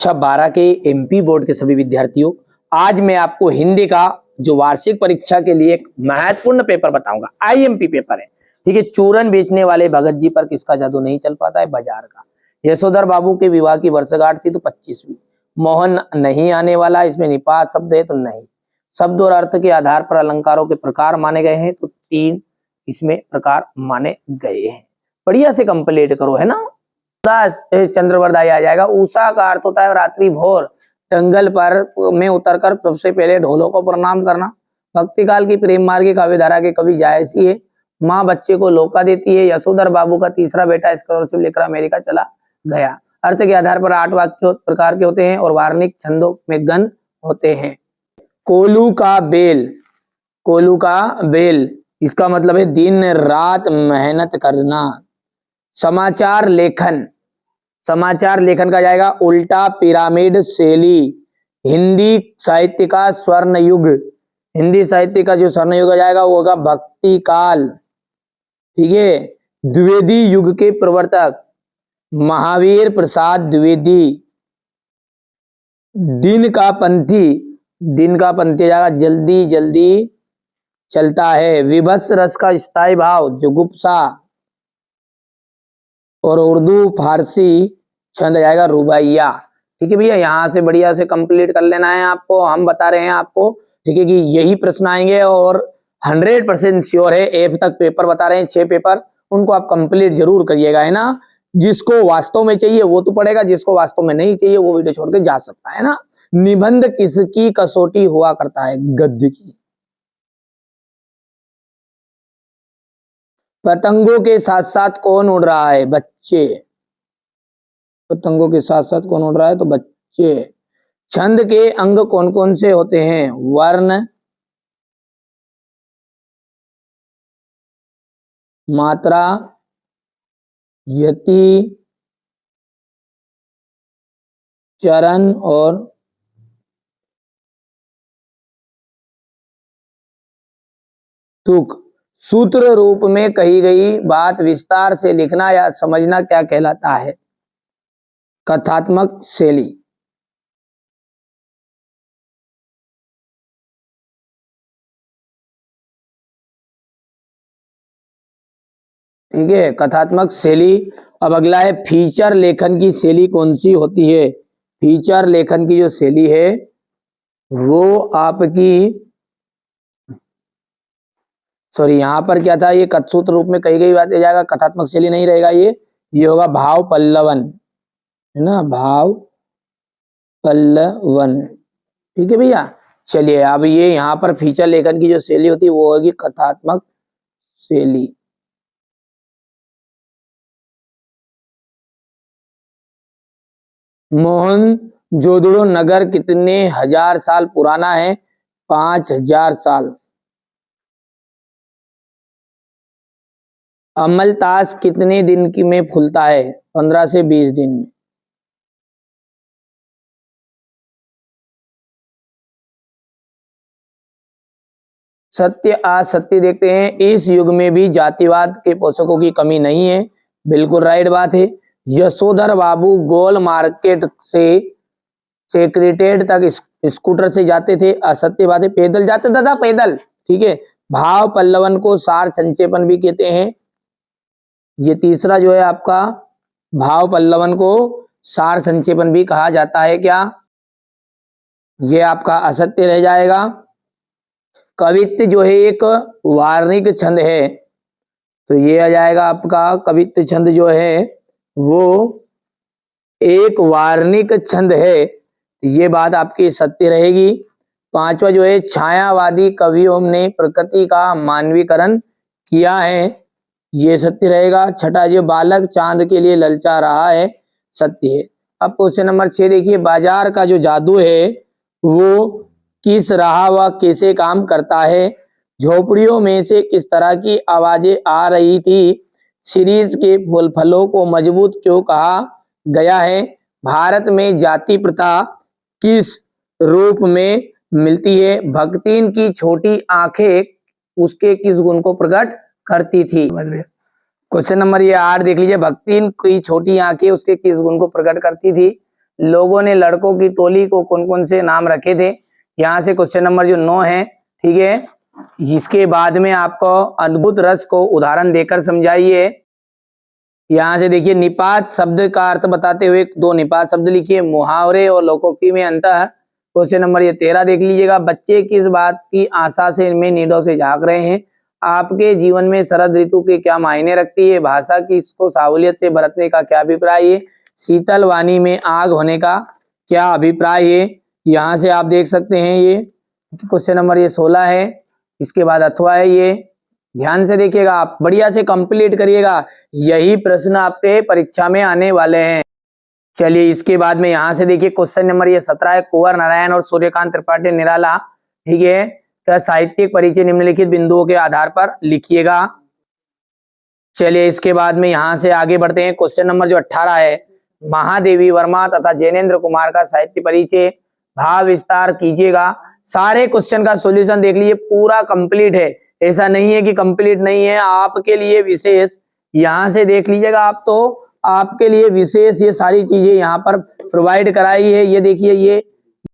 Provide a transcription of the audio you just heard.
कक्षा 12 के MP board के सभी विद्यार्थियों, आज मैं आपको हिंदी का जो वार्षिक परीक्षा के लिए एक महत्वपूर्ण पेपर बताऊंगा। आईएमपी पेपर है, ठीक है। चूरन बेचने वाले भगत जी पर किसका जादू नहीं चल पाता है? बाजार का। यशोधर बाबू के विवाह की वर्षगांठ थी तो 25वीं। मोहन नहीं आने वाला, इसमें निपात शब्द है तो नहीं। शब्द और अर्थ के आधार पर अलंकारों के प्रकार माने गए हैं तो 3 इसमें प्रकार माने गए हैं। बढ़िया से कंप्लीट करो, है ना। चंद्रवरदाई आ जाएगा। उषा का अर्थ होता है रात्रि भोर। जंगल पर में उतरकर सबसे पहले ढोलों को प्रणाम करना। भक्ति काल की प्रेम मार्गी काव्यधारा के कवि जायसी है। माँ बच्चे को लोका देती है। यशोधर बाबू का तीसरा बेटा स्कॉलरशिप लेकर अमेरिका चला गया। अर्थ के आधार पर 8 वाक्य प्रकार के होते हैं और वार्णिक छंदों में गण होते हैं। कोलू का बेल, कोलू का बेल इसका मतलब है दिन रात मेहनत करना। समाचार लेखन, समाचार लेखन का जाएगा उल्टा पिरामिड शैली। हिंदी साहित्य का स्वर्ण युग, हिंदी साहित्य का जो स्वर्ण युग आ जाएगा वो होगा भक्ति काल, ठीक है। द्विवेदी युग के प्रवर्तक महावीर प्रसाद द्विवेदी। दिन का पंथी, दिन का पंथी जाएगा जल्दी जल्दी चलता है। विभत्स रस का स्थायी भाव जुगुप्सा। और उर्दू फारसी छंद जाएगा रुबाइया, ठीक है भैया। यहाँ से बढ़िया से कंप्लीट कर लेना है आपको। हम बता रहे हैं आपको, ठीक है, कि यही प्रश्न आएंगे और 100% श्योर है। एफ तक पेपर बता रहे हैं, 6 पेपर, उनको आप कंप्लीट जरूर करिएगा, है ना। जिसको वास्तव में चाहिए वो तो पढ़ेगा, जिसको वास्तव में नहीं चाहिए वो वीडियो छोड़ के जा सकता है ना। निबंध किसकी कसौटी हुआ करता है? गद्य की। पतंगों के साथ साथ कौन उड़ रहा है? बच्चे। पतंगों के साथ साथ कौन उड़ रहा है? तो बच्चे। छंद के अंग कौन कौन से होते हैं? वर्ण, मात्रा, यति, चरण और तुक। सूत्र रूप में कही गई बात विस्तार से लिखना या समझना क्या कहलाता है? कथात्मक शैली। ठीक है, कथात्मक शैली। अब अगला है फीचर लेखन की शैली कौन सी होती है? फीचर लेखन की जो शैली है वो आपकी, सॉरी यहाँ पर क्या था, ये कथसूत्र रूप में कही गई बात हो जाएगा, कथात्मक शैली नहीं रहेगा। ये होगा भाव पल्लवन, है ना, भाव पल्लवन, ठीक है भैया। चलिए अब ये यहाँ पर फीचर लेखन की जो शैली होती है वो होगी कथात्मक शैली। मोहनजोदड़ो नगर कितने हजार साल पुराना है? 5000 साल। अमलतास कितने दिन की में फूलता है? 15 से 20 दिन में। सत्य असत्य देखते हैं। इस युग में भी जातिवाद के पोषकों की कमी नहीं है, बिल्कुल राइट बात है। यशोधर बाबू गोल मार्केट से सेक्रेटेरिएट तक स्कूटर से जाते थे, असत्य बात है। पैदल जाते दादा, पैदल, ठीक है। भाव पल्लवन को सार संक्षेपण भी कहते हैं। ये तीसरा जो है आपका, भाव पल्लवन को सार संक्षेपण भी कहा जाता है। क्या? ये आपका असत्य रह जाएगा। कवित्व जो है एक वार्णिक छंद है, तो ये आ जाएगा आपका कवित्व छंद जो है वो एक वार्णिक छंद है, ये बात आपकी सत्य रहेगी। 5वां जो है छायावादी कवियों ने प्रकृति का मानवीकरण किया है, ये सत्य रहेगा। 6ठा जो बालक चांद के लिए ललचा रहा है, सत्य है। अब क्वेश्चन नंबर 6 देखिए, बाजार का जो जादू है वो किस राह व कैसे काम करता है? झोपड़ियों में से किस तरह की आवाजें आ रही थी? सीरीज के फलों को मजबूत क्यों कहा गया है? भारत में जाति प्रथा किस रूप में मिलती है? भक्तिन की छोटी आंखें उसके किस गुण को प्रकट करती थी? क्वेश्चन नंबर ये 8 देख लीजिए, भक्तिन की छोटी आंखें उसके किस गुण को प्रकट करती थी? लोगों ने लड़कों की टोली को कौन कौन से नाम रखे थे। यहाँ से क्वेश्चन नंबर जो 9 है, ठीक है। इसके बाद में आपको अद्भुत रस को उदाहरण देकर समझाइए। यहाँ से देखिए निपात शब्द का अर्थ बताते हुए 2 निपात शब्द लिखिए। मुहावरे और लोकोक्ति में अंतर। क्वेश्चन नंबर ये 13 देख लीजिएगा। बच्चे किस बात की आशा से में निडों से झांक रहे हैं। आपके जीवन में शरद ऋतु के क्या मायने रखती है। भाषा की इसको सहूलियत से बरतने का क्या अभिप्राय है। शीतल वाणी में आग होने का क्या अभिप्राय है। यहाँ से आप देख सकते हैं ये क्वेश्चन नंबर ये 16 है। इसके बाद अथवा है ये। ध्यान से देखिएगा, आप बढ़िया से कंप्लीट करिएगा, यही प्रश्न आपके परीक्षा में आने वाले हैं। चलिए इसके बाद में यहाँ से देखिए क्वेश्चन नंबर ये 17 है। कुंवर नारायण और सूर्यकांत त्रिपाठी निराला, ठीक है, का साहित्यिक परिचय निम्नलिखित बिंदुओं के आधार पर लिखिएगा। चलिए इसके बाद में यहाँ से आगे बढ़ते हैं। क्वेश्चन नंबर जो 18 है। महादेवी वर्मा तथा जैनेन्द्र कुमार का साहित्य परिचय भाव विस्तार कीजिएगा। सारे क्वेश्चन का सॉल्यूशन देख लीजिए, पूरा कंप्लीट है, ऐसा नहीं है कि कंप्लीट नहीं है। आपके लिए विशेष यहाँ से देख लीजिएगा, आप तो आपके लिए विशेष ये सारी चीजें यहाँ पर प्रोवाइड कराई है। ये देखिए, ये